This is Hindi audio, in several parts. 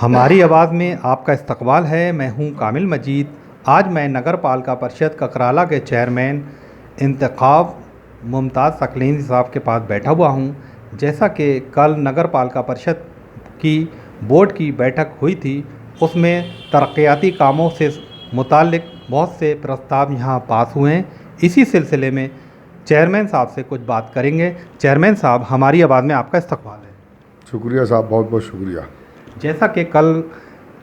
हमारी आवाज़ में आपका इस्तकबाल है। मैं हूं कामिल मजीद। आज मैं नगर पालिका परिषद ककराला के चेयरमैन इंतखाब मुमताज़ सकलेनी साहब के पास बैठा हुआ हूं। जैसा कि कल नगर पालिका परिषद की बोर्ड की बैठक हुई थी, उसमें तरक्याती कामों से मुताल्लिक बहुत से प्रस्ताव यहां पास हुए हैं। इसी सिलसिले में चेयरमैन साहब से कुछ बात करेंगे। चेयरमैन साहब, हमारी आवाज़ में आपका इस्तकबाल है। शुक्रिया साहब, बहुत बहुत शुक्रिया। जैसा कि कल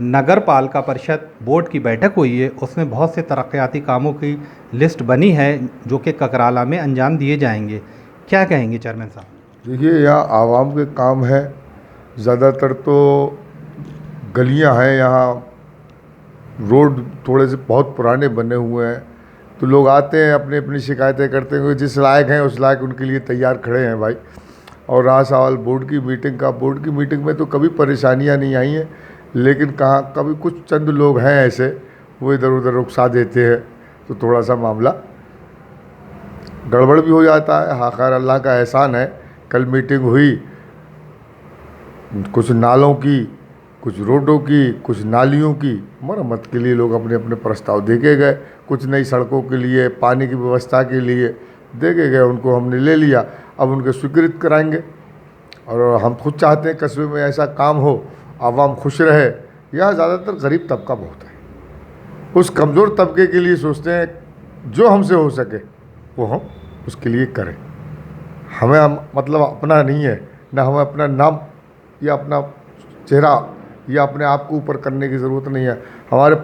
नगर पालिका परिषद बोर्ड की बैठक हुई है, उसमें बहुत से तरक्याती कामों की लिस्ट बनी है जो कि ककराला में अंजाम दिए जाएंगे। क्या कहेंगे चेयरमैन साहब? देखिए, यहाँ आवाम के काम है। ज़्यादातर तो गलियाँ हैं, यहाँ रोड थोड़े से बहुत पुराने बने हुए हैं, तो लोग आते हैं अपनी अपनी शिकायतें करते हैं। जिस लायक हैं उस लायक उनके लिए तैयार खड़े हैं भाई। और रहा सवाल बोर्ड की मीटिंग का, बोर्ड की मीटिंग में तो कभी परेशानियाँ नहीं आई हैं, लेकिन कहाँ कभी कुछ चंद लोग हैं ऐसे, वो इधर उधर रुखसा देते हैं, तो थोड़ा सा मामला गड़बड़ भी हो जाता है। हाँ, खैर अल्लाह का एहसान है, कल मीटिंग हुई, कुछ नालों की, कुछ रोडों की, कुछ नालियों की मरम्मत के लिए लोग अपने अपने प्रस्ताव देके गए। कुछ नई सड़कों के लिए, पानी की व्यवस्था के लिए देके गए, उनको हमने ले लिया, अब उनके स्वीकृत कराएंगे। और हम खुद चाहते हैं कस्बे में ऐसा काम हो, आवाम खुश रहे। यहाँ ज़्यादातर गरीब तबका बहुत है, उस कमज़ोर तबके के लिए सोचते हैं जो हमसे हो सके वो हम उसके लिए करें। हमें मतलब अपना नहीं है, ना हमें अपना नाम या अपना चेहरा या अपने आप को ऊपर करने की ज़रूरत नहीं है। हमारे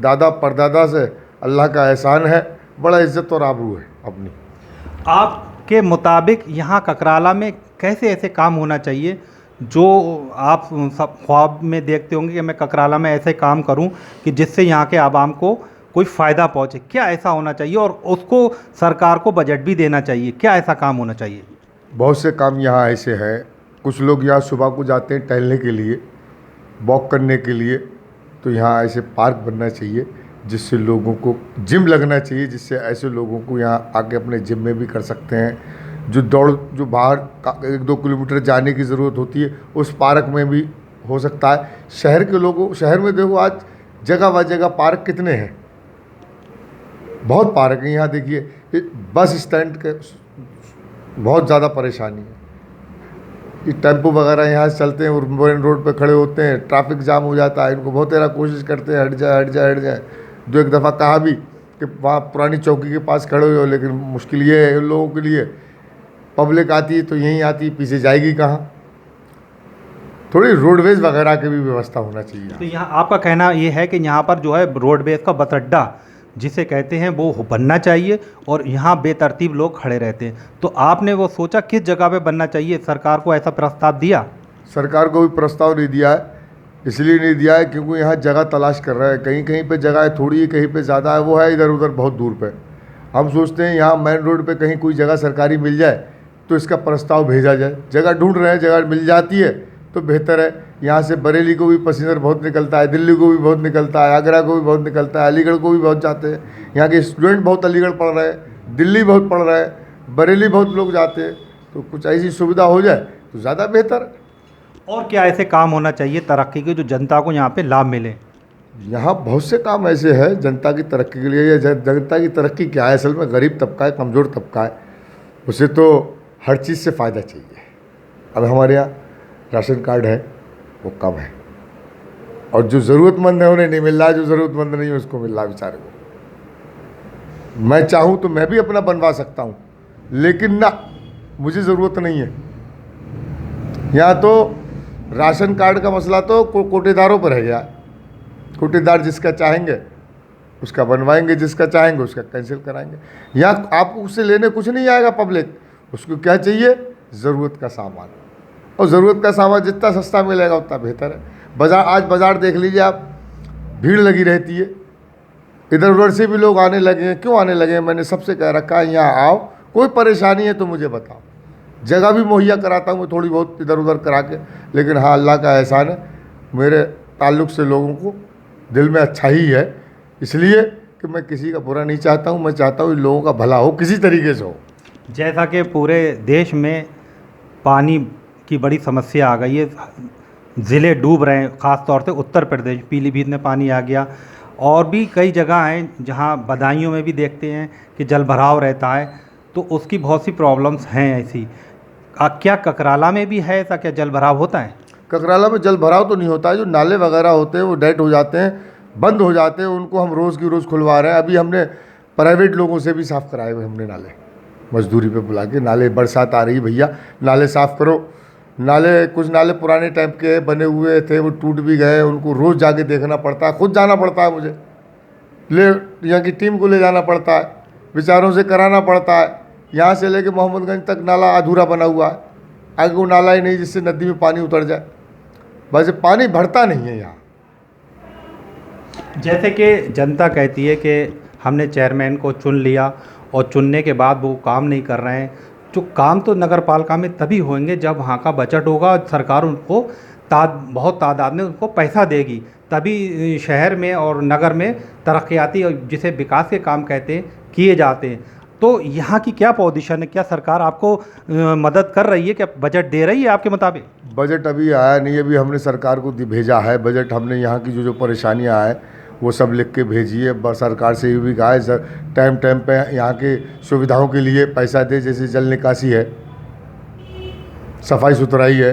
दादा परदादा से अल्लाह का एहसान है, बड़ा इज़्ज़त और आबरू है अपनी। आपके मुताबिक यहाँ ककराला में कैसे ऐसे काम होना चाहिए जो आप सब ख्वाब में देखते होंगे कि मैं ककराला में ऐसे काम करूं कि जिससे यहाँ के आवाम को कोई फ़ायदा पहुँचे? क्या ऐसा होना चाहिए और उसको सरकार को बजट भी देना चाहिए? क्या ऐसा काम होना चाहिए? बहुत से काम यहाँ ऐसे हैं। कुछ लोग यहाँ सुबह को जाते हैं टहलने के लिए, वॉक करने के लिए, तो यहाँ ऐसे पार्क बनना चाहिए जिससे लोगों को जिम लगना चाहिए, जिससे ऐसे लोगों को यहाँ आके अपने जिम में भी कर सकते हैं। जो बाहर 1-2 किलोमीटर जाने की ज़रूरत होती है, उस पार्क में भी हो सकता है। शहर के लोगों, शहर में देखो आज जगह व जगह पार्क कितने हैं, बहुत पार्क हैं। यहाँ देखिए बस स्टैंड के बहुत ज़्यादा परेशानी है। ये टेम्पो वगैरह यहाँ से चलते हैं और मेन रोड पे खड़े होते हैं, ट्रैफिक जाम हो जाता है। इनको बहुत तेरा कोशिश करते हैं हट जाए हट जाए हट जाए। जो एक दफ़ा कहा भी कि वहाँ पुरानी चौकी के पास खड़े हो, लेकिन मुश्किल ये है इन लोगों के लिए, पब्लिक आती है तो यहीं आती है, पीछे जाएगी कहाँ। थोड़ी रोडवेज वगैरह की भी व्यवस्था होना चाहिए। तो यहाँ आपका कहना ये है कि यहाँ पर जो है रोडवेज का बस अड्डा जिसे कहते हैं वो बनना चाहिए और यहाँ बेतरतीब लोग खड़े रहते हैं, तो आपने वो सोचा किस जगह पे बनना चाहिए? सरकार को ऐसा प्रस्ताव दिया? सरकार को भी प्रस्ताव नहीं दिया है, इसलिए नहीं दिया है क्योंकि यहाँ जगह तलाश कर रहा है। कहीं कहीं पे जगह है थोड़ी, कहीं पे ज़्यादा है, वो है इधर उधर बहुत दूर पे। हम सोचते हैं यहाँ मेन रोड पे कहीं कोई जगह सरकारी मिल जाए तो इसका प्रस्ताव भेजा जाए। जगह ढूंढ रहे हैं, जगह मिल जाती है तो बेहतर है। यहाँ से बरेली को भी पैसेंजर बहुत निकलता है, दिल्ली को भी बहुत निकलता है, आगरा को भी बहुत निकलता है, अलीगढ़ को भी बहुत जाते हैं। यहाँ के स्टूडेंट बहुत अलीगढ़ पढ़ रहे हैं, दिल्ली बहुत पढ़ रहे हैं, बरेली बहुत लोग जाते हैं। तो कुछ ऐसी सुविधा हो जाए तो ज़्यादा बेहतर है। और क्या ऐसे काम होना चाहिए तरक्की के जो जनता को यहाँ पे लाभ मिले? यहाँ बहुत से काम ऐसे हैं जनता की तरक्की के लिए। जनता की तरक्की क्या है, असल में गरीब तबका है, कमज़ोर तबका है, उसे तो हर चीज़ से फ़ायदा चाहिए। अब हमारे यहाँ राशन कार्ड है वो कम है, और जो ज़रूरतमंद है उन्हें नहीं मिल रहा है, जो ज़रूरतमंद नहीं है उसको मिल रहा है बेचारे को। मैं चाहूँ तो मैं भी अपना बनवा सकता हूँ, लेकिन ना, मुझे ज़रूरत नहीं है। यहाँ तो राशन कार्ड का मसला तो कोटेदारों पर रह गया। कोटेदार जिसका चाहेंगे उसका बनवाएंगे, जिसका चाहेंगे उसका कैंसिल कराएंगे। यहाँ आपको उससे लेने कुछ नहीं आएगा पब्लिक, उसको क्या चाहिए? ज़रूरत का सामान, और ज़रूरत का सामान जितना सस्ता मिलेगा उतना बेहतर है। बाज़ार, आज बाज़ार देख लीजिए आप, भीड़ लगी रहती है, इधर उधर से भी लोग आने लगे हैं। क्यों आने लगे हैं? मैंने सबसे कह रखा है यहाँ आओ, कोई परेशानी है तो मुझे बताओ, जगह भी मुहैया कराता हूँ मैं थोड़ी बहुत इधर उधर करा के। लेकिन हाँ, अल्लाह का एहसान है, मेरे ताल्लुक़ से लोगों को दिल में अच्छा ही है, इसलिए कि मैं किसी का बुरा नहीं चाहता हूँ। मैं चाहता हूँ इन लोगों का भला हो, किसी तरीके से हो। जैसा कि पूरे देश में पानी की बड़ी समस्या आ गई है, ज़िले डूब रहे हैं, ख़ास तौर से उत्तर प्रदेश, पीलीभीत में पानी आ गया और भी कई जगह हैं जहाँ बदायूं में भी देखते हैं कि जल भराव रहता है, तो उसकी बहुत सी प्रॉब्लम्स हैं ऐसी। क्या ककराला में भी है ऐसा, क्या जल भराव होता है? ककराला में जल भराव तो नहीं होता है, जो नाले वगैरह होते हैं वो डेड हो जाते हैं, बंद हो जाते हैं, उनको हम रोज़ की रोज़ खुलवा रहे हैं। अभी हमने प्राइवेट लोगों से भी साफ़ कराए हुए हमने नाले, मजदूरी पे बुला के, नाले बरसात आ रही भैया नाले साफ़ करो। नाले कुछ नाले पुराने टाइप के बने हुए थे, वो टूट भी गए, उनको रोज़ जाके देखना पड़ता है, खुद जाना पड़ता है मुझे, यहाँ की टीम को ले जाना पड़ता है, बेचारों से कराना पड़ता है। यहाँ से लेके मोहम्मदगंज तक नाला अधूरा बना हुआ है, आगे वो नाला ही नहीं जिससे नदी में पानी उतर जाए, वैसे पानी भरता नहीं है यहाँ। जैसे कि जनता कहती है कि हमने चेयरमैन को चुन लिया और चुनने के बाद वो काम नहीं कर रहे हैं, जो काम तो नगर पालिका में तभी होंगे जब वहाँ का बजट होगा, सरकार उनको बहुत तादाद में उनको पैसा देगी, तभी शहर में और नगर में तरक्याती और जिसे विकास के काम कहते हैं किए जाते हैं। तो यहाँ की क्या पोजीशन है, क्या सरकार आपको मदद कर रही है, क्या बजट दे रही है आपके मुताबिक? बजट अभी आया नहीं, अभी हमने सरकार को भेजा है बजट, हमने यहाँ की जो परेशानियाँ आए वो सब लिख के भेजिए। सरकार से ये भी कहा है सर टाइम टाइम पे यहाँ के सुविधाओं के लिए पैसा दे, जैसे जल निकासी है, सफाई सुथराई है,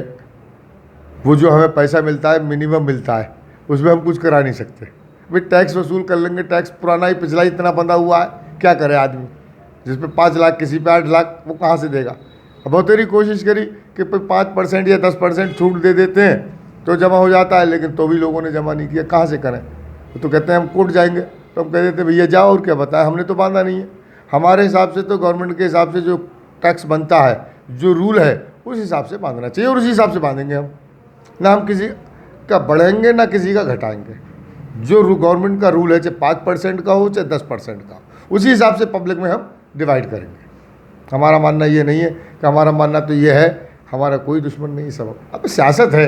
वो जो हमें पैसा मिलता है मिनिमम मिलता है, उसमें हम कुछ करा नहीं सकते। भाई टैक्स वसूल कर लेंगे, टैक्स पुराना ही पिछला ही इतना बंधा हुआ है, क्या करे आदमी, जिस पे 5 लाख किसी पे 8 लाख, वो कहाँ से देगा। अब बहुत तेरी कोशिश करी कि 5% या 10% छूट दे देते हैं तो जमा हो जाता है, लेकिन तो भी लोगों ने जमा नहीं किया, कहाँ से करें। तो कहते हैं हम कोर्ट जाएंगे, तो हम कह देते भैया जाओ, और क्या बताएं, हमने तो बांधा नहीं है। हमारे हिसाब से तो गवर्नमेंट के हिसाब से जो टैक्स बनता है, जो रूल है, उस हिसाब से बांधना चाहिए, और उसी हिसाब से बांधेंगे हम, ना हम किसी का बढ़ाएंगे ना किसी का घटाएंगे। जो गवर्नमेंट का रूल है, चाहे 5% का हो चाहे 10% का, उसी हिसाब से पब्लिक में हम डिवाइड करेंगे। हमारा मानना ये नहीं है कि हमारा मानना तो ये है, हमारा कोई दुश्मन नहीं, सब अब सियासत है,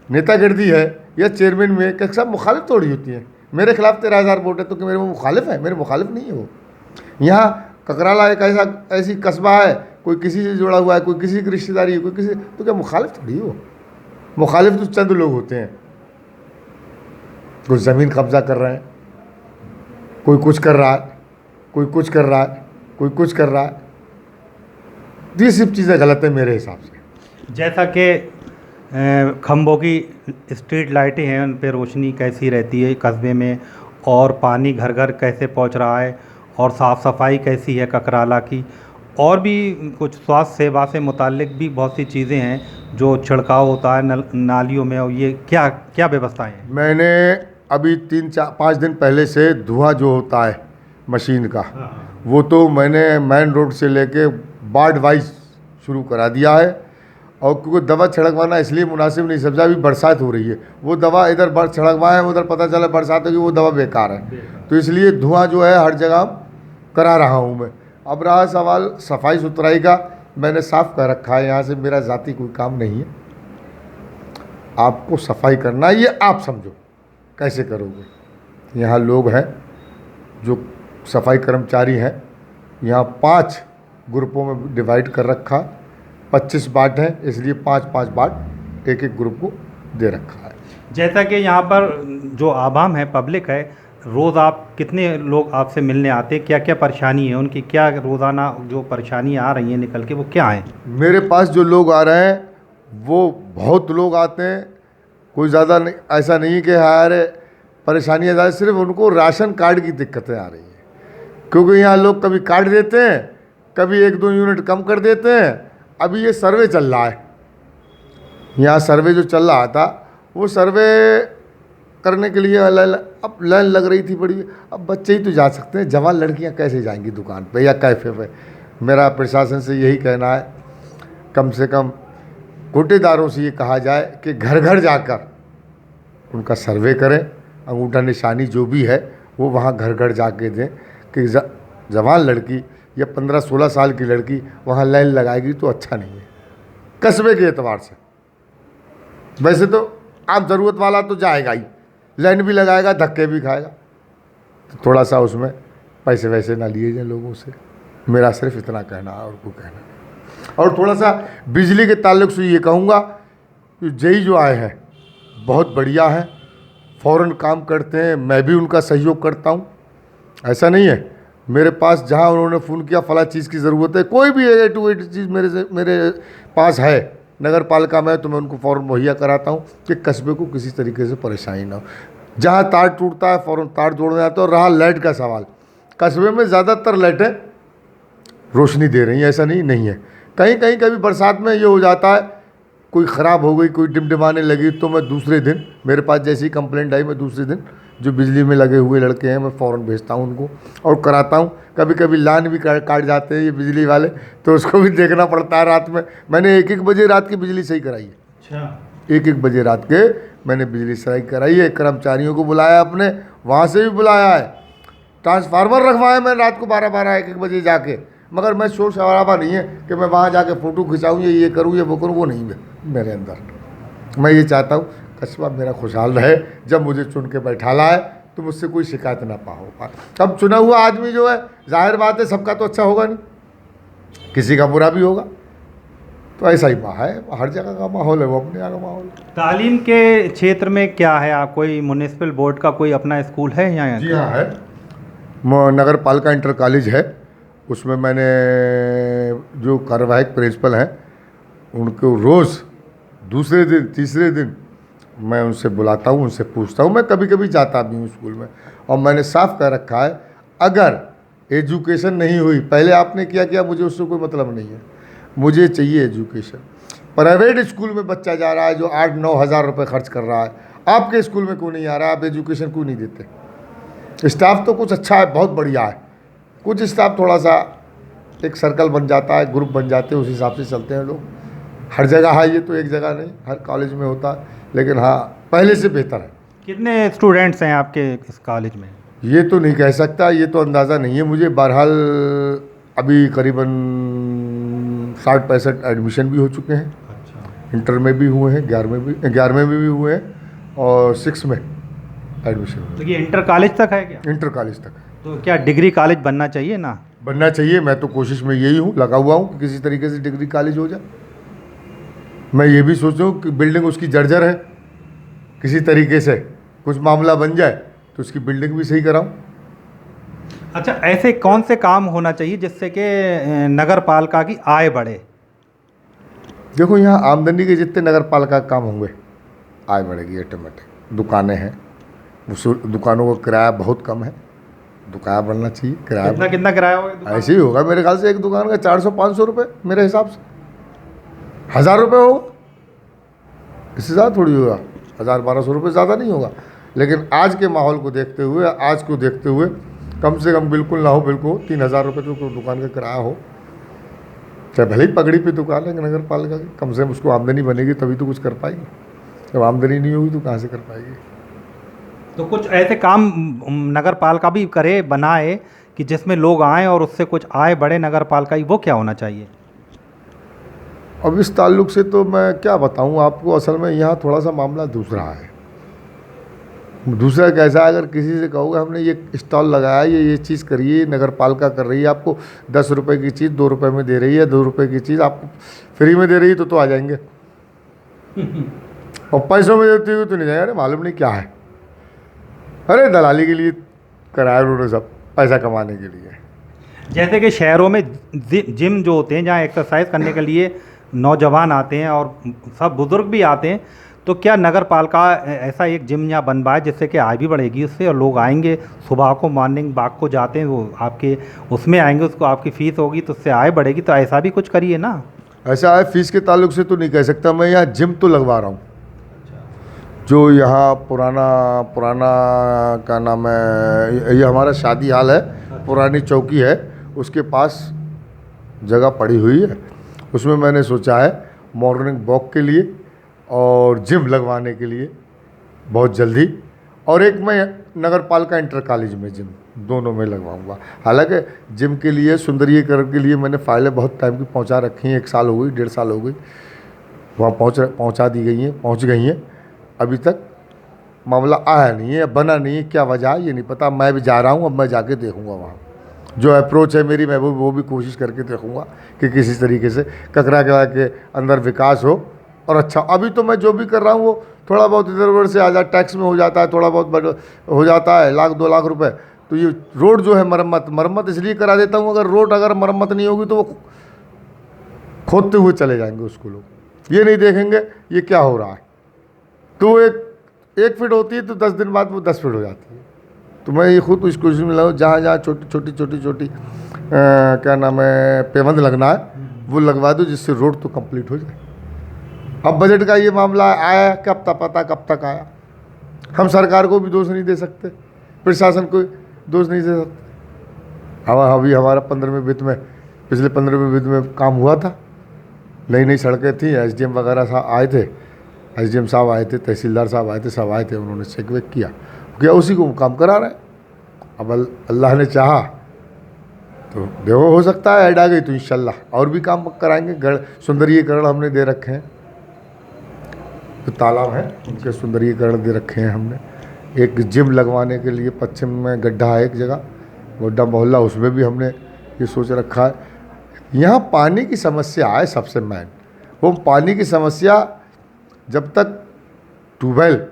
नेतागिरी है, या चेयरमैन में क्या सब मुखालिफ थोड़ी होती है। मेरे खिलाफ 13,000 वोट है तो कि मेरे वो मुखालिफ है? मेरे मुखालिफ नहीं है वो। यहाँ ककराला एक ऐसी कस्बा है, कोई किसी से जुड़ा हुआ है, कोई किसी की रिश्तेदारी है, कोई किसी, तो क्या मुखालिफ थोड़ी हो। मुखालिफ तो चंद लोग होते हैं, कुछ ज़मीन कब्जा कर रहे हैं, कोई कुछ कर रहा है, कोई कुछ कर रहा है, कोई कुछ कर रहा है। ये सब चीज़ें गलत है मेरे हिसाब से। जैसा कि खंभों की स्ट्रीट लाइटें हैं, उन पर रोशनी कैसी रहती है कस्बे में, और पानी घर घर कैसे पहुंच रहा है, और साफ़ सफाई कैसी है ककराला की, और भी कुछ स्वास्थ्य सेवा से मुताल्लिक भी बहुत सी चीज़ें हैं जो छिड़काव होता है नालियों में, और ये क्या क्या व्यवस्थाएं हैं? मैंने अभी 3-4-5 दिन पहले से धुआं जो होता है मशीन का, वो तो मैंने मेन रोड से लेके वार्ड वाइज शुरू करा दिया है। और क्योंकि दवा छिड़कवाना इसलिए मुनासिब नहीं समझा, अभी बरसात हो रही है, वो दवा इधर छिड़कवाए, उधर पता चला बरसात होगी, वो दवा बेकार है, तो इसलिए धुआं जो है हर जगह करा रहा हूँ मैं। अब रहा सवाल सफाई सुथराई का, मैंने साफ़ कर रखा है, यहाँ से मेरा ज़ाती कोई काम नहीं है। आपको सफाई करना है, ये आप समझो कैसे करोगे। यहाँ लोग हैं जो सफाई कर्मचारी हैं, यहाँ 5 ग्रुपों में डिवाइड कर रखा, 25 बाट हैं, इसलिए 5-5 बाट एक एक ग्रुप को दे रखा है। जैसा कि यहाँ पर जो आवाम है, पब्लिक है, रोज़ आप कितने लोग आपसे मिलने आते हैं, क्या क्या परेशानी है उनकी, क्या रोज़ाना जो परेशानी आ रही है निकल के, वो क्या है? मेरे पास जो लोग आ रहे हैं वो बहुत लोग आते हैं, कोई ज़्यादा नहीं, ऐसा नहीं कि यार परेशानियाँ ज़्यादा, सिर्फ उनको राशन कार्ड की दिक्कतें आ रही हैं, क्योंकि यहाँ लोग कभी काट देते हैं, कभी 1-2 यूनिट कम कर देते हैं। अभी ये सर्वे चल रहा है, यहाँ सर्वे जो चल रहा था, वो सर्वे करने के लिए अब लाइन लग रही थी बड़ी। अब बच्चे ही तो जा सकते हैं, जवान लड़कियाँ कैसे जाएंगी दुकान पे या कैफ़े पे। मेरा प्रशासन से यही कहना है, कम से कम कोटेदारों से ये कहा जाए कि घर घर जाकर उनका सर्वे करें, अंगूठा निशानी जो भी है वो वहाँ घर घर जाके दें कि जवान लड़की या 15-16 साल की लड़की वहाँ लाइन लगाएगी तो अच्छा नहीं है कस्बे के एतबार से। वैसे तो आप ज़रूरत वाला तो जाएगा ही, लाइन भी लगाएगा, धक्के भी खाएगा, तो थोड़ा सा उसमें पैसे वैसे ना लिए जाए लोगों से। मेरा सिर्फ इतना कहना है, और कोई कहना नहीं। और थोड़ा सा बिजली के ताल्लुक से ये कहूँगा कि जेई जो आए हैं बहुत बढ़िया हैं, फ़ौरन काम करते हैं, मैं भी उनका सहयोग करता हूँ। ऐसा नहीं है, मेरे पास जहाँ उन्होंने फ़ोन किया फला चीज़ की ज़रूरत है, कोई भी ए टू जेड चीज़ मेरे पास है नगर पालिका में, तो मैं उनको फ़ौरन मुहैया कराता हूँ कि कस्बे को किसी तरीके से परेशानी ना हो। जहाँ तार टूटता है फ़ौरन तार जोड़ने जाता है। और रहा लाइट का सवाल, कस्बे में ज़्यादातर लाइटें रोशनी दे रही हैं, ऐसा नहीं है। कहीं कहीं कभी बरसात में ये हो जाता है, कोई ख़राब हो गई, कोई टिमटिमाने लगी, तो मैं दूसरे दिन, मेरे पास जैसी ही कंप्लेंट आई, मैं दूसरे दिन जो बिजली में लगे हुए लड़के हैं मैं फ़ौरन भेजता हूँ उनको और कराता हूँ। कभी कभी लाइन भी काट जाते हैं ये बिजली वाले, तो उसको भी देखना पड़ता है रात में। मैंने 1-1 बजे रात की बिजली सही कराई है। अच्छा, 1-1 बजे रात के मैंने बिजली सही कराई है। कर्मचारियों को बुलाया, अपने वहाँ से भी बुलाया है, ट्रांसफार्मर रखवाया मैं रात को 12-12 1-1 बजे जाके। मगर मैं शोर शराबा नहीं है कि मैं वहाँ जाके फ़ोटो खिंचाऊँ, ये करूँ, ये वो करूँ, वो नहीं है मेरे अंदर। मैं ये चाहता हूँ कस्बा मेरा खुशहाल रहे। जब मुझे चुन के बैठाला है तो मुझसे कोई शिकायत ना पाओ। अब चुना हुआ आदमी जो है, जाहिर बात है सबका तो अच्छा होगा नहीं, किसी का बुरा भी होगा। तो ऐसा ही है, हर जगह का माहौल है वो अपने यहाँ का माहौल है। तालीम के क्षेत्र में क्या है, आप कोई म्युनिसिपल बोर्ड का कोई अपना स्कूल है यहाँ? जी हाँ है, नगर पालिका इंटर कॉलेज है। उसमें मैंने जो कार्यवाहक प्रिंसिपल हैं उनको रोज़ दूसरे दिन तीसरे दिन मैं उनसे बुलाता हूँ, उनसे पूछता हूँ। मैं कभी कभी जाता भी हूँ स्कूल में, और मैंने साफ कह रखा है अगर एजुकेशन नहीं हुई, पहले आपने क्या मुझे उससे कोई मतलब नहीं है, मुझे चाहिए एजुकेशन। प्राइवेट स्कूल में बच्चा जा रहा है जो 8-9 हज़ार रुपये खर्च कर रहा है, आपके स्कूल में क्यों नहीं आ रहा? आप एजुकेशन क्यों नहीं देते? स्टाफ तो कुछ अच्छा है, बहुत बढ़िया है, कुछ स्टाफ थोड़ा सा एक सर्कल बन जाता है, ग्रुप बन जाते हैं, उस हिसाब से चलते हैं लोग। हर जगह है ये, तो एक जगह नहीं, हर कॉलेज में होता है, लेकिन हाँ पहले से बेहतर है। कितने स्टूडेंट्स हैं आपके इस कॉलेज में? ये तो नहीं कह सकता, ये तो अंदाज़ा नहीं है मुझे। बहरहाल अभी करीबन 60-65 एडमिशन भी हो चुके हैं। अच्छा, इंटर में भी हुए हैं, 11वें में भी हुए हैं, और 6 में एडमिशन हुए। तो ये इंटर कॉलेज तक है क्या? इंटर कॉलेज तक है। तो क्या डिग्री कॉलेज बनना चाहिए ना? बनना चाहिए, मैं तो कोशिश में यही हूँ, लगा हुआ हूँ कि किसी तरीके से डिग्री कॉलेज हो जाए। मैं ये भी सोचूं कि बिल्डिंग उसकी जर्जर है, किसी तरीके से कुछ मामला बन जाए तो उसकी बिल्डिंग भी सही कराऊं। अच्छा, ऐसे कौन से काम होना चाहिए जिससे कि नगर पालिका की आय बढ़े? देखो, यहाँ आमदनी के जितने नगर पालिका का काम होंगे आय बढ़ेगी ऑटोमेटिक। दुकानें हैं, उस दुकानों का किराया बहुत कम है, दुकान बनना चाहिए। किराया कितना किराया होगा दुकान? ऐसे ही होगा मेरे ख्याल से, एक दुकान का 400-500 रुपये मेरे हिसाब से, 1000 रुपये होगा, इससे ज़्यादा थोड़ी होगा। 1000-1200 रुपये ज़्यादा नहीं होगा, लेकिन आज के माहौल को देखते हुए, आज को देखते हुए कम से कम बिल्कुल ना हो, बिल्कुल 3000 रुपये तो दुकान का किराया हो। चाहे भले ही पगड़ी पे दुकान है नगर पालिका की, कम से कम उसको आमदनी बनेगी तभी तो कुछ कर पाएगी। जब आमदनी नहीं होगी तो कहाँ से कर पाएगी? तो कुछ ऐसे काम नगर पालिका भी करे, बनाए कि जिसमें लोग आएँ और उससे कुछ आय बढ़े नगर पालिका की, वो क्या होना चाहिए? अब इस ताल्लुक से तो मैं क्या बताऊं आपको, असल में यहाँ थोड़ा सा मामला दूसरा है। दूसरा कैसा है, अगर किसी से कहोगे हमने ये स्टॉल लगाया, ये चीज़ करिए, नगर पालिका कर रही है, आपको 10 रुपये की चीज़ 2 रुपये में दे रही है, 2 रुपये की चीज़ आपको फ्री में दे रही है, तो आ जाएंगे। और पैसों में देती हुई तो नहीं जाएंगे, अरे मालूम नहीं क्या है, अरे दलाली के लिए कराया उन्होंने सब, पैसा कमाने के लिए। जैसे कि शहरों में जिम जो होते हैं जहाँ एक्सरसाइज करने के लिए नौजवान आते हैं और सब बुजुर्ग भी आते हैं, तो क्या नगर पालिका ऐसा एक जिम यहाँ बनवाए जिससे कि आय भी बढ़ेगी उससे, और लोग आएंगे सुबह को, मॉर्निंग वॉक को जाते हैं, वो आपके उसमें आएंगे, उसको आपकी फ़ीस होगी तो उससे आय बढ़ेगी। तो ऐसा भी कुछ करिए ना। ऐसा है, फीस के ताल्लुक से तो नहीं कह सकता मैं, यहाँ जिम तो लगवा रहा हूँ। जो यहाँ पुराना क्या नाम है, ये हमारा शादी हाल है, पुरानी चौकी है, उसके पास जगह पड़ी हुई है, उसमें मैंने सोचा है मॉर्निंग वॉक के लिए और जिम लगवाने के लिए बहुत जल्दी, और एक मैं नगर पालिका इंटर कॉलेज में जिम, दोनों में लगवाऊंगा। हालांकि जिम के लिए, सुंदरीकरण के लिए मैंने फाइलें बहुत टाइम की पहुंचा रखी हैं, 1 साल हो गई, 1.5 साल हो गई, वहाँ पहुंच गई हैं, अभी तक मामला आया नहीं है, बना नहीं है। क्या वजह है ये नहीं पता, मैं भी जा रहा हूँ, अब मैं जाके देखूँगा वहाँ जो अप्रोच है मेरी, मैं वो भी कोशिश करके देखूँगा कि किसी तरीके से ककरा के अंदर विकास हो और अच्छा। अभी तो मैं जो भी कर रहा हूँ वो थोड़ा बहुत इधर उधर से आ जाए, टैक्स में हो जाता है, थोड़ा बहुत हो जाता है, 1-2 लाख रुपए। तो ये रोड जो है मरम्मत इसलिए करा देता हूँ, अगर मरम्मत नहीं होगी तो वो खोदते हुए चले जाएंगे उसको लोग, ये नहीं देखेंगे ये क्या हो रहा है। तो वो एक फीट होती है तो 10 दिन बाद वो 10 फीट हो जाती है। तो मैं ये खुद इस कोशिश में लगा, जहाँ छोटी क्या नाम है पेवंद लगना है वो लगवा दो, जिससे रोड तो कंप्लीट हो जाए। अब बजट का ये मामला आया, कब तक पता कब तक आया। हम सरकार को भी दोष नहीं दे सकते, प्रशासन को दोष नहीं दे सकते। अभी हमारा 15वें वित्त में, पिछले 15वें वित्त में काम हुआ था, नई सड़कें थी, एसडीएम वगैरह आए थे, एसडीएम साहब आए थे, तहसीलदार साहब आए थे, सब आए थे, उन्होंने चेक वेक किया, उसी को काम करा रहे हैं। अब अल्लाह ने चाहा तो देखो, हो सकता है ऐड आ गई तो इंशाल्लाह और भी काम कराएंगे। सुंदरीकरण हमने दे रखे हैं, जो तालाब हैं उनके सुंदरीकरण दे रखे हैं हमने। एक जिम लगवाने के लिए पश्चिम में गड्ढा है एक जगह, गोड्डा मोहल्ला, उसमें भी हमने ये सोच रखा है। यहाँ पानी की समस्या है सबसे मेन, वो पानी की समस्या जब तक ट्यूबवेल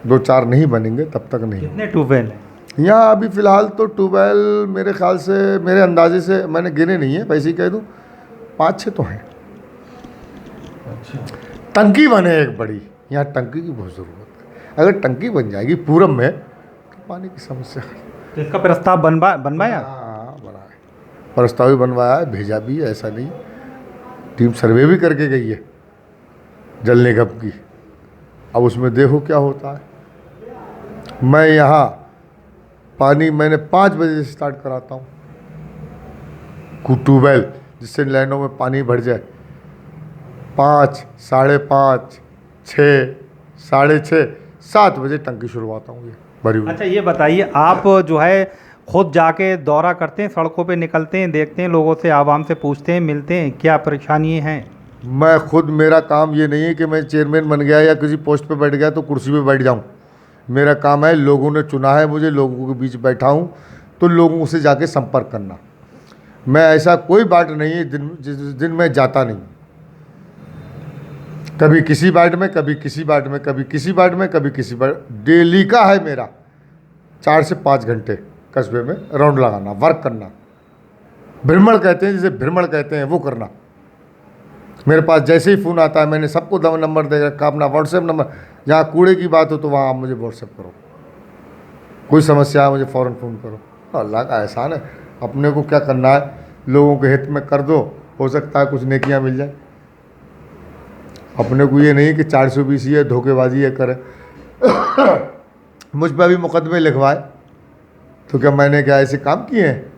2-4 नहीं बनेंगे तब तक नहीं। कितने ट्यूबवेल हैं यहाँ अभी फ़िलहाल तो ट्यूबवेल मेरे ख्याल से, मेरे अंदाजे से, मैंने गिने नहीं है, वैसे ही कह दूँ 5-6 तो हैं। अच्छा, टंकी बने एक बड़ी, यहाँ टंकी की बहुत ज़रूरत है। अगर टंकी बन जाएगी पूरब में तो पानी की समस्या है। तो इसका प्रस्ताव बनवाया? हाँ, बना है, प्रस्ताव भी बनवाया है, भेजा भी है, ऐसा नहीं। टीम सर्वे भी करके गई है जल निगम की, अब उसमें देखो क्या होता है। मैं यहाँ पानी मैंने 5 बजे से स्टार्ट कराता हूँ, ट्यूबवेल, जिससे लाइनों में पानी भर जाए। 5, 5:30, 6, 6:30, 7 बजे टंकी शुरुआता हूँ ये भरी हुई। अच्छा, ये बताइए, आप जो है खुद जाके दौरा करते हैं, सड़कों पे निकलते हैं, देखते हैं, लोगों से, आवाम से पूछते हैं, मिलते हैं, क्या परेशानी हैं? मैं खुद, मेरा काम ये नहीं है कि मैं चेयरमैन बन गया या किसी पोस्ट पे बैठ गया तो कुर्सी पे बैठ जाऊं। मेरा काम है, लोगों ने चुना है मुझे, लोगों के बीच बैठा हूं, तो लोगों से जाके संपर्क करना। मैं ऐसा कोई बाट नहीं है जिस दिन मैं जाता नहीं, कभी किसी बाट में, कभी किसी बाट में, कभी किसी बाट में, कभी किसी बाट। डेली का है मेरा 4 से 5 घंटे कस्बे में राउंड लगाना, वर्क करना, भ्रमण कहते हैं, जिसे भ्रमण कहते हैं, वो करना। मेरे पास जैसे ही फ़ोन आता है, मैंने सबको नंबर दे रखा, अपना व्हाट्सएप नंबर, जहाँ कूड़े की बात हो तो वहाँ आप मुझे व्हाट्सएप करो, कोई समस्या है मुझे फ़ौरन फ़ोन करो। अल्लाह का एहसान है, अपने को क्या करना है, लोगों के हित में कर दो, हो सकता है कुछ नेकियां मिल जाए। अपने को ये नहीं कि 420 है, धोखेबाजी है करें। मुझ पर भी मुकदमे लिखवाए तो क्या मैंने क्या ऐसे काम किए हैं?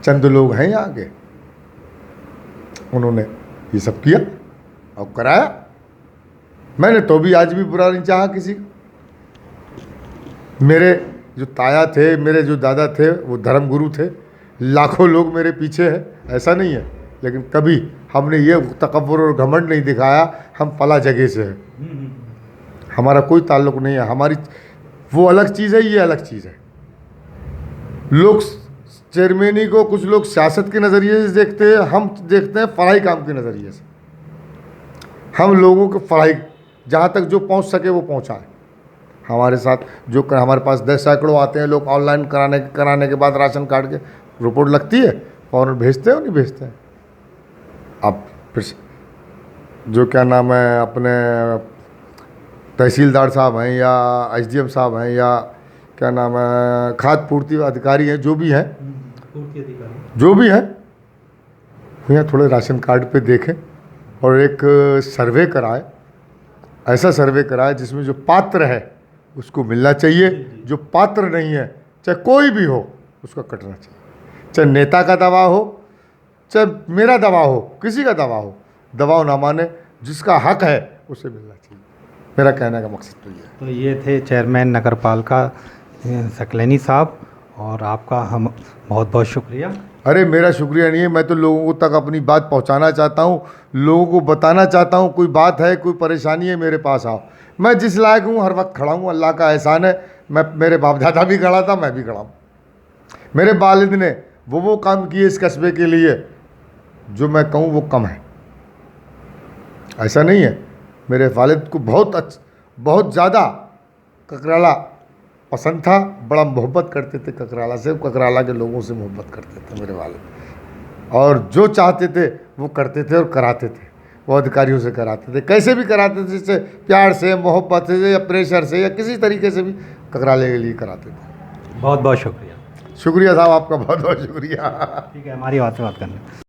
चंद लोग हैं यहाँ के, उन्होंने ये सब किया और कराया। मैंने तो भी आज भी बुरा नहीं चाहा किसी को। मेरे जो ताया थे, मेरे जो दादा थे, वो धर्मगुरु थे, लाखों लोग मेरे पीछे हैं, ऐसा नहीं है, लेकिन कभी हमने ये तकब्बुर और घमंड नहीं दिखाया हम फला जगह से हैं। हमारा कोई ताल्लुक़ नहीं है, हमारी वो अलग चीज़ है, ये अलग चीज़ है। लोग चेयरमैनी को कुछ लोग सियासत के नज़रिए से देखते हैं, हम देखते हैं फलाही काम के नज़रिए से। हम लोगों को फलाही जहाँ तक जो पहुँच सके वो पहुँचाएं। हमारे साथ जो हमारे पास 10 सैकड़ों आते हैं लोग, ऑनलाइन कराने के बाद राशन कार्ड के रिपोर्ट लगती है, फ़ौरन भेजते हैं, नहीं भेजते हैं। अब फिर जो क्या नाम है, अपने तहसीलदार साहब हैं या एसडीएम साहब हैं या क्या नाम है, खाद्य पूर्ति अधिकारी हैं, जो भी हैं, जो भी हैं, यहाँ थोड़े राशन कार्ड पे देखें और एक सर्वे कराए, ऐसा सर्वे कराए जिसमें जो पात्र है उसको मिलना चाहिए, जो पात्र नहीं है चाहे कोई भी हो उसको कटना चाहिए। चाहे नेता का दबाव हो, चाहे मेरा दबाव हो, किसी का दबाव हो, दबाव ना माने, जिसका हक है उसे मिलना चाहिए। मेरा कहने का मकसद तो ये है। तो ये थे चेयरमैन नगर पालिका सकलैनी साहब, और आपका हम बहुत बहुत शुक्रिया। अरे मेरा शुक्रिया नहीं है, मैं तो लोगों तक अपनी बात पहुंचाना चाहता हूं, लोगों को बताना चाहता हूं, कोई बात है, कोई परेशानी है, मेरे पास आओ। मैं जिस लायक हूं हर वक्त खड़ा हूं, अल्लाह का एहसान है। मेरे बाप दादा भी खड़ा था, मैं भी खड़ा हूँ। मेरे वालिद ने वो काम किए इस कस्बे के लिए जो मैं कहूँ वो कम है। ऐसा नहीं है, मेरे वालिद को बहुत ज़्यादा ककराला पसंद था, बड़ा मोहब्बत करते थे ककराला से, ककराला के लोगों से मोहब्बत करते थे मेरे वालिद, और जो चाहते थे वो करते थे और कराते थे, वो अधिकारियों से कराते थे, कैसे भी कराते थे, जैसे प्यार से, मोहब्बत से या प्रेशर से या किसी तरीके से भी ककराले के लिए कराते थे। बहुत बहुत शुक्रिया। शुक्रिया साहब, आपका बहुत बहुत शुक्रिया। ठीक है, हमारी बात से बात करने।